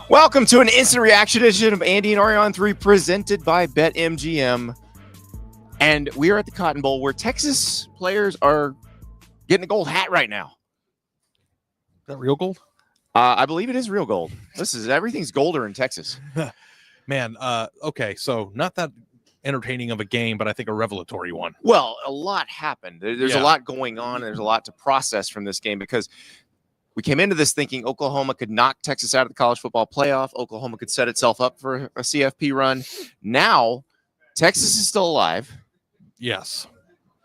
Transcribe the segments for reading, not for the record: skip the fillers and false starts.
Welcome to an instant reaction edition of Andy and Ari on 3 presented by BetMGM. And we are at the Cotton Bowl where Texas players are getting a gold hat right now. Is that real gold? I believe it is real gold. Everything's golder in Texas. Man, okay, so not that entertaining of a game, but I think a revelatory one. Well, a lot happened. There's a lot going on. And there's a lot to process from this game because we came into this thinking Oklahoma could knock Texas out of the college football playoff. Oklahoma could set itself up for a CFP run. Now, Texas is still alive. Yes.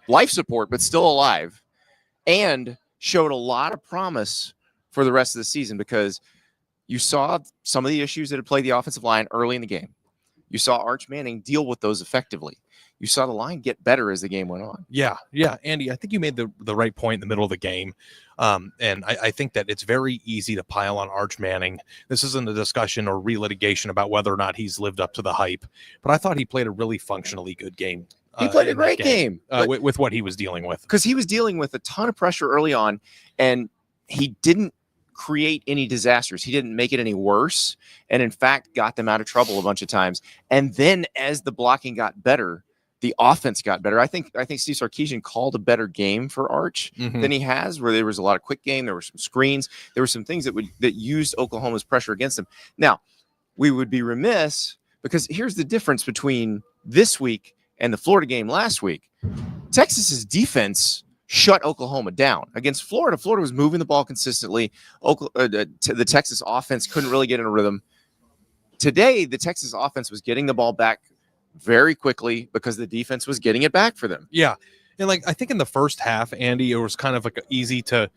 Life support, but still alive. And showed a lot of promise for the rest of the season because you saw some of the issues that had plagued the offensive line early in the game. You saw Arch Manning deal with those effectively. You saw the line get better as the game went on. Yeah. Andy, I think you made the right point in the middle of the game. And I think that it's very easy to pile on Arch Manning. This isn't a discussion or relitigation about whether or not he's lived up to the hype, but I thought he played a really functionally good game. He played a great game with what he was dealing with. Because he was dealing with a ton of pressure early on, and he didn't create any disasters. He didn't make it any worse, and in fact got them out of trouble a bunch of times. And then as the blocking got better, the offense got better. I think Steve Sarkisian called a better game for Arch than he has, where there was a lot of quick game. There were some screens. There were some things that used Oklahoma's pressure against them. Now, we would be remiss because here's the difference between this week and the Florida game last week. Texas's defense shut Oklahoma down. Against Florida, Florida was moving the ball consistently. The Texas offense couldn't really get in a rhythm. Today, the Texas offense was getting the ball back very quickly because the defense was getting it back for them. Yeah. And I think in the first half, Andy, it was kind of easy to,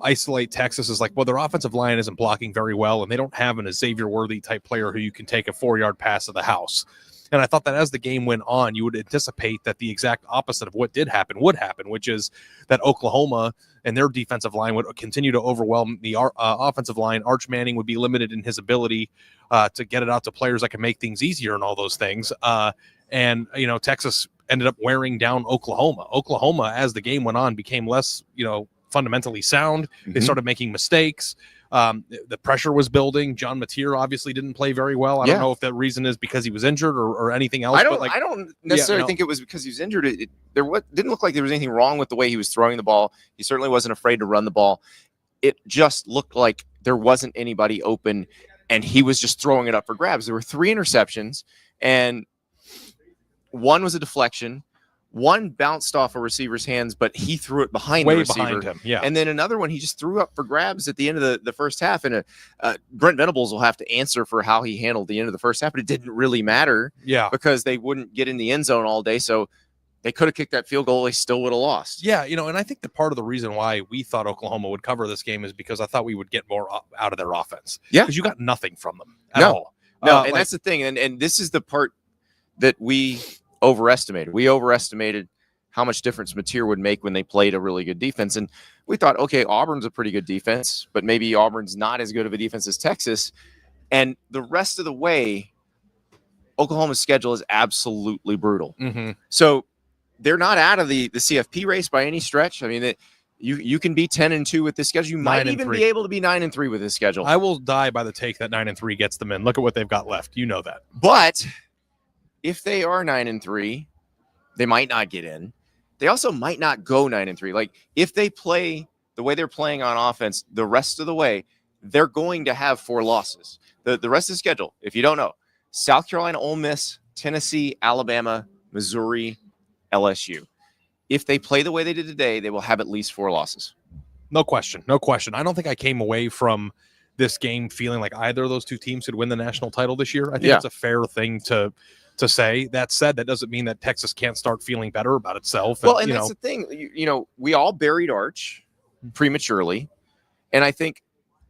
isolate Texas as their offensive line isn't blocking very well, and they don't have a Xavier Worthy type player who you can take a 4-yard pass to the house. And I thought that as the game went on, you would anticipate that the exact opposite of what did happen would happen, which is that Oklahoma and their defensive line would continue to overwhelm the offensive line. Arch Manning would be limited in his ability to get it out to players that can make things easier and all those things. And Texas ended up wearing down Oklahoma. Oklahoma, as the game went on, became less, fundamentally sound. They started making mistakes. The pressure was building. John Mateer obviously didn't play very well. I don't know if that reason is because he was injured or anything else. I don't necessarily think it was because he was injured. Didn't look like there was anything wrong with the way he was throwing the ball. He certainly wasn't afraid to run the ball. It just looked like there wasn't anybody open, and he was just throwing it up for grabs. There were 3 interceptions, and one was a deflection. One bounced off a receiver's hands, but he threw it behind the receiver. Behind him, yeah. And then another one he just threw up for grabs at the end of the first half. And Brent Venables will have to answer for how he handled the end of the first half, but it didn't really matter because they wouldn't get in the end zone all day. So they could have kicked that field goal. They still would have lost. Yeah, and I think that part of the reason why we thought Oklahoma would cover this game is because I thought we would get more out of their offense. Yeah. Because you got nothing from them at all. No, and that's the thing. And this is the part that we overestimated. We overestimated how much difference Mateer would make when they played a really good defense. And we thought, okay, Auburn's a pretty good defense, but maybe Auburn's not as good of a defense as Texas. And the rest of the way, Oklahoma's schedule is absolutely brutal. So they're not out of the CFP race by any stretch. I mean, you can be 10-2 with this schedule. You might even be able to be 9-3 with this schedule. I will die by the take that 9-3 gets them in. Look at what they've got left. You know that. But if they are 9-3, they might not get in. They also might not go 9-3. If they play the way they're playing on offense the rest of the way, they're going to have 4 losses. The rest of the schedule, if you don't know, South Carolina, Ole Miss, Tennessee, Alabama, Missouri, LSU. If they play the way they did today, they will have at least 4 losses. No question. I don't think I came away from this game feeling like either of those 2 teams could win the national title this year. I think it's a fair thing to say. That said, that doesn't mean that Texas can't start feeling better about itself. Well, and that's the thing. We all buried Arch prematurely, and I think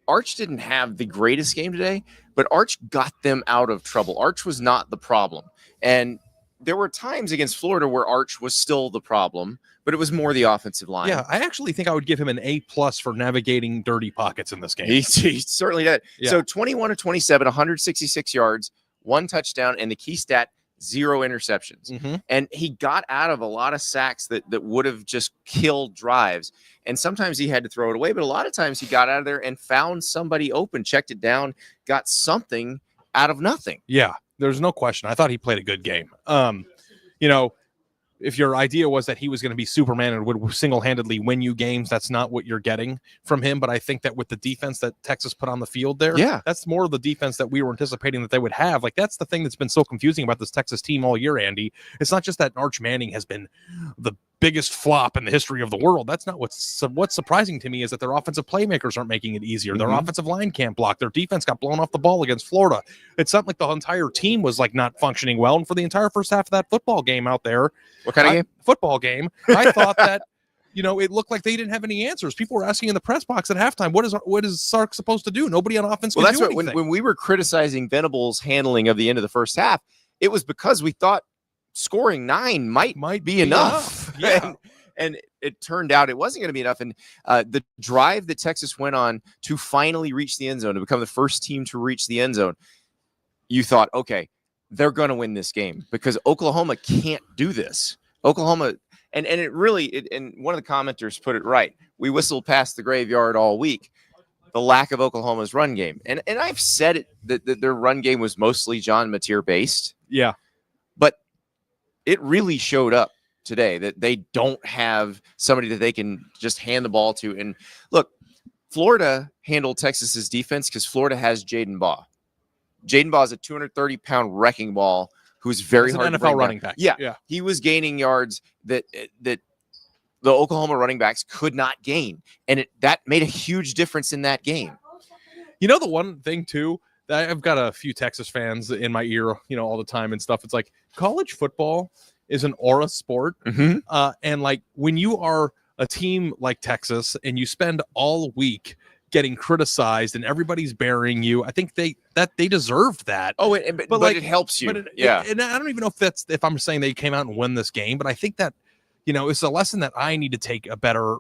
Arch didn't have the greatest game today, but Arch got them out of trouble. Arch was not the problem, and there were times against Florida where Arch was still the problem, but it was more the offensive line. Yeah, I actually think I would give him an A+ for navigating dirty pockets in this game. He certainly did. Yeah. So 21 of 27, 166 yards, 1 touchdown, and the key stat, 0 interceptions. Mm-hmm. And he got out of a lot of sacks that would have just killed drives. And sometimes he had to throw it away, but a lot of times he got out of there and found somebody open, checked it down, got something out of nothing. Yeah, there's no question. I thought he played a good game. If your idea was that he was going to be Superman and would single-handedly win you games, that's not what you're getting from him. But I think that with the defense that Texas put on the field there, that's more of the defense that we were anticipating that they would have. Like, that's the thing that's been so confusing about this Texas team all year, Andy. It's not just that Arch Manning has been the biggest flop in the history of the world. That's not what's surprising to me, is that their offensive playmakers aren't making it easier. Their offensive line can't block. Their defense got blown off the ball against Florida. It's not like the entire team was like not functioning well. And for the entire first half of that football game out there, what kind of game? Football game, I thought that it looked like they didn't have any answers. People were asking in the press box at halftime, what is Sark supposed to do? Nobody on offense can do anything. When we were criticizing Venable's handling of the end of the first half, it was because we thought scoring 9 might be enough. Yeah. And it turned out it wasn't going to be enough. And the drive that Texas went on to finally reach the end zone, to become the first team to reach the end zone, you thought, okay, they're going to win this game because Oklahoma can't do this. Oklahoma, and it really, and one of the commenters put it right. We whistled past the graveyard all week. The lack of Oklahoma's run game. And I've said it that their run game was mostly John Mateer based. Yeah. But it really showed up today that they don't have somebody that they can just hand the ball to. And look, Florida handled Texas's defense because Florida has Jaden Baugh. Jaden Baugh is a 230-pound wrecking ball who's very hard to bring NFL running back. Yeah. He was gaining yards that the Oklahoma running backs could not gain. And that made a huge difference in that game. You know, the one thing, too, that I've got a few Texas fans in my ear, all the time and stuff. It's like college football is an aura sport. And like when you are a team like Texas and you spend all week getting criticized and everybody's burying you, I think they deserved that. Oh, but it helps you. And I don't even know if I'm saying they came out and win this game, but I think that, it's a lesson that I need to take a better,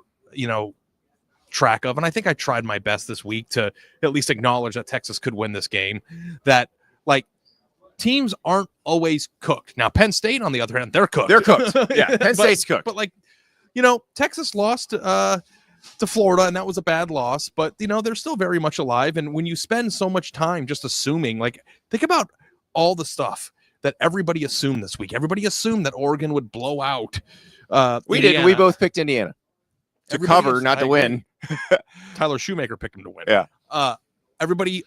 track of. And I think I tried my best this week to at least acknowledge that Texas could win this game, that like teams aren't always cooked. Now, Penn State, on the other hand, they're cooked. Yeah, Penn State's cooked. But like, Texas lost to Florida, and that was a bad loss. But, they're still very much alive. And when you spend so much time just assuming, like, think about all the stuff that everybody assumed this week. Everybody assumed that Oregon would blow out We Indiana. did. We both picked Indiana to cover, not to win. Tyler Shoemaker picked him to win. Yeah. Everybody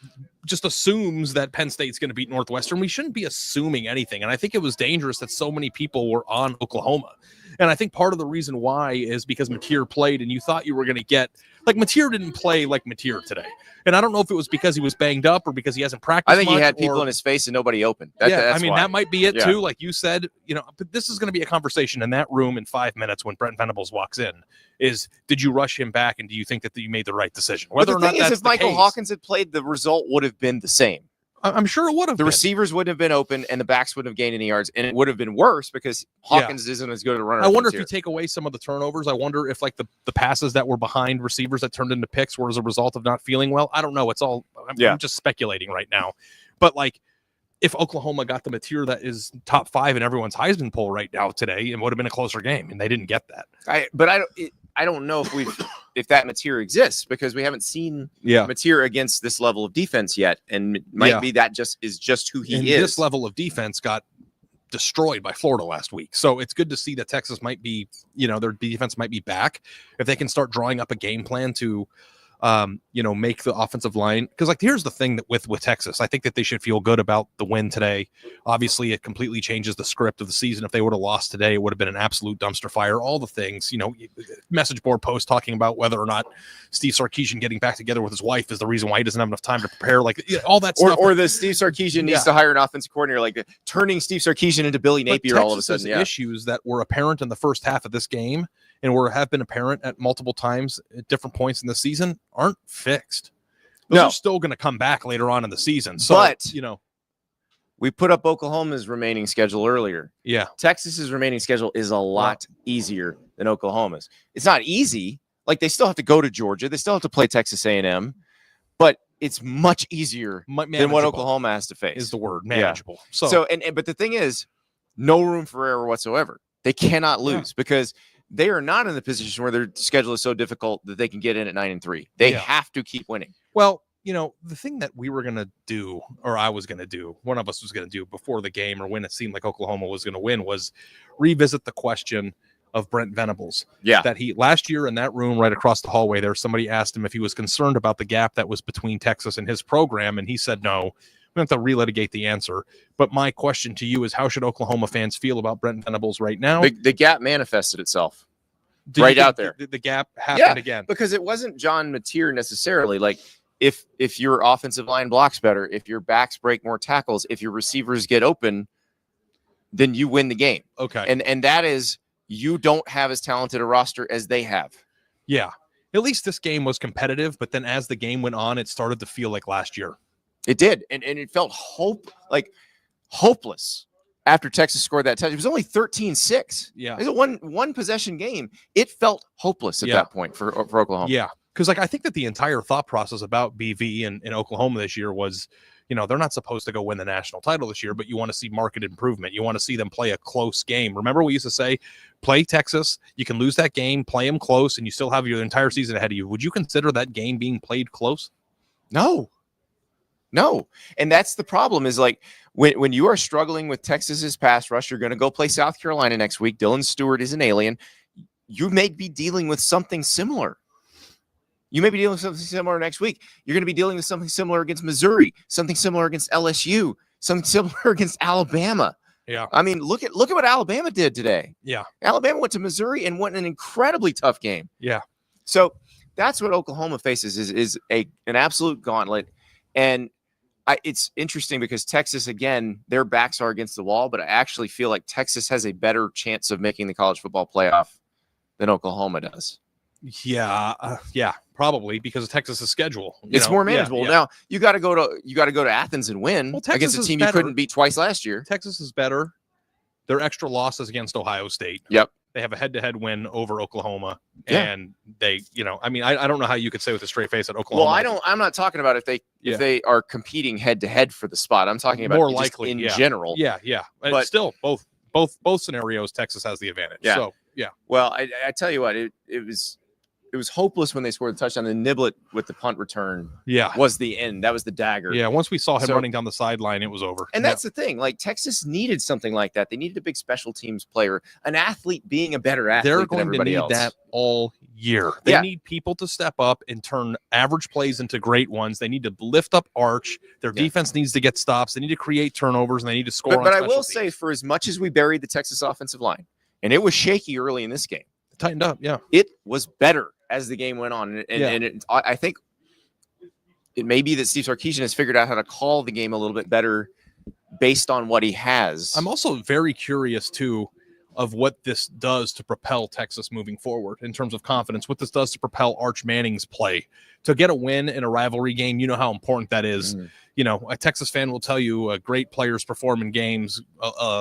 just assumes that Penn State's going to beat Northwestern. We shouldn't be assuming anything. And I think it was dangerous that so many people were on Oklahoma. And I think part of the reason why is because Mateer played and you thought you were going to get, like, Mateer didn't play like Mateer today. And I don't know if it was because he was banged up or because he hasn't practiced. I think he had people in his face and nobody opened. That's why. That might be it too. Like you said, but this is going to be a conversation in that room in 5 minutes when Brent Venables walks in. Is did you rush him back and do you think that you made the right decision? Whether or not that's if Michael Hawkins had played, the result would have been the same. I'm sure it would have. The receivers wouldn't have been open and the backs wouldn't have gained any yards, and it would have been worse because Hawkins isn't as good a runner. I wonder if you take away some of the turnovers. I wonder if like the passes that were behind receivers that turned into picks were as a result of not feeling well. I don't know. It's all I'm just speculating right now. But like if Oklahoma got the Mateer that is top 5 in everyone's Heisman poll right now today, it would have been a closer game, and they didn't get that. I don't know if that Mateer exists because we haven't seen Mateer against this level of defense yet, and it might be that is just who he is. This level of defense got destroyed by Florida last week, so it's good to see that Texas might be, their defense might be back if they can start drawing up a game plan to, make the offensive line. Because like here's the thing that with Texas, I think that they should feel good about the win today. Obviously, it completely changes the script of the season. If they would have lost today, it would have been an absolute dumpster fire. All the things, message board posts talking about whether or not Steve Sarkisian getting back together with his wife is the reason why he doesn't have enough time to prepare. Like all that stuff. Or the Steve Sarkisian needs to hire an offensive coordinator, like turning Steve Sarkisian into Billy Napier all of a sudden. Issues that were apparent in the first half of this game and have been apparent at multiple times at different points in the season aren't fixed. Those are still going to come back later on in the season. So, but, we put up Oklahoma's remaining schedule earlier. Yeah. Texas's remaining schedule is a lot easier than Oklahoma's. It's not easy. Like they still have to go to Georgia. They still have to play Texas A&M, but it's much easier than what Oklahoma has to face. Is the word manageable. Yeah. But the thing is, No room for error whatsoever. They cannot lose because they are not in the position where their schedule is so difficult that they can get in at 9-3. They have to keep winning. Well, the thing that we were going to do, or I was going to do, one of us was going to do before the game or when it seemed like Oklahoma was going to win was revisit the question of Brent Venables. Yeah. That last year in that room right across the hallway there, somebody asked him if he was concerned about the gap that was between Texas and his program, and he said no. We don't have to relitigate the answer. But my question to you is, how should Oklahoma fans feel about Brent Venables right now? The gap manifested itself out there. The gap happened again. Because it wasn't John Mateer necessarily. Like, if your offensive line blocks better, if your backs break more tackles, if your receivers get open, then you win the game. Okay. And that is, you don't have as talented a roster as they have. Yeah. At least this game was competitive, but then as the game went on, it started to feel like last year. It did. And it felt hopeless after Texas scored that touchdown. It was only 13-6. Yeah. It was a one possession game. It felt hopeless at that point for Oklahoma. Yeah. Because I think that the entire thought process about BV in Oklahoma this year was, they're not supposed to go win the national title this year, but you want to see market improvement. You want to see them play a close game. Remember we used to say, play Texas, you can lose that game, play them close, and you still have your entire season ahead of you. Would you consider that game being played close? No. And that's the problem is like when you are struggling with Texas's pass rush, you're going to go play South Carolina next week. Dylan Stewart is an alien. You may be dealing with something similar. You may be dealing with something similar next week. You're going to be dealing with something similar against Missouri, something similar against LSU, something similar against Alabama. Yeah. I mean, look at what Alabama did today. Yeah. Alabama went to Missouri and won an incredibly tough game. Yeah. So that's what Oklahoma faces is an absolute gauntlet. And it's interesting because Texas, again, their backs are against the wall, but I actually feel like Texas has a better chance of making the college football playoff than Oklahoma does. Yeah, probably because of Texas's schedule. It's more manageable. Now you got to go to Athens and win against a team you couldn't beat twice last year. Texas is better. Their extra losses against Ohio State. Yep. They have a head-to-head win over Oklahoma, and they, I don't know how you could say with a straight face that Oklahoma. Well, I'm not talking about if they are competing head-to-head for the spot. I'm talking about more likely in general. Yeah. But still, both scenarios, Texas has the advantage. Yeah. So yeah. Well, I tell you what, it was hopeless when they scored the touchdown. And Niblett with the punt return was the end. That was the dagger. Yeah, once we saw him running down the sideline, it was over. And that's the thing. Like, Texas needed something like that. They needed a big special teams player, an athlete being a better athlete They're than going to everybody need else. that all year. They need people to step up and turn average plays into great ones. They need to lift up Arch. Their defense needs to get stops. They need to create turnovers, and they need to score on But I special will teams. say, for as much as we buried the Texas offensive line, and it was shaky early in this game, tightened up, it was better as the game went on. And I think it may be that Steve Sarkisian has figured out how to call the game a little bit better based on what he has. I'm also very curious, too, of what this does to propel Texas moving forward in terms of confidence, what this does to propel Arch Manning's play. To get a win in a rivalry game, you know how important that is. Mm-hmm. A Texas fan will tell you great players perform in games,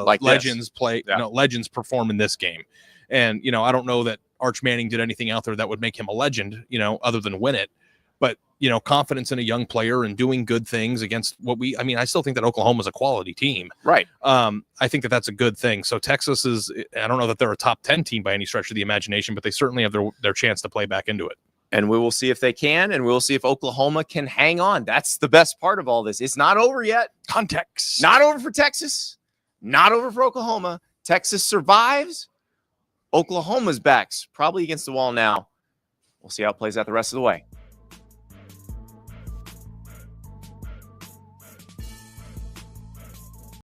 like legends play. Legends perform in this game. And, I don't know that Arch Manning did anything out there that would make him a legend, other than win it. But, confidence in a young player and doing good things against I still think that Oklahoma's a quality team. Right. I think that that's a good thing. So Texas I don't know that they're a top 10 team by any stretch of the imagination, but they certainly have their chance to play back into it. And we will see if they can, and we'll see if Oklahoma can hang on. That's the best part of all this. It's not over yet. Context. Not over for Texas. Not over for Oklahoma. Texas survives. Oklahoma's back's probably against the wall now. We'll see how it plays out the rest of the way.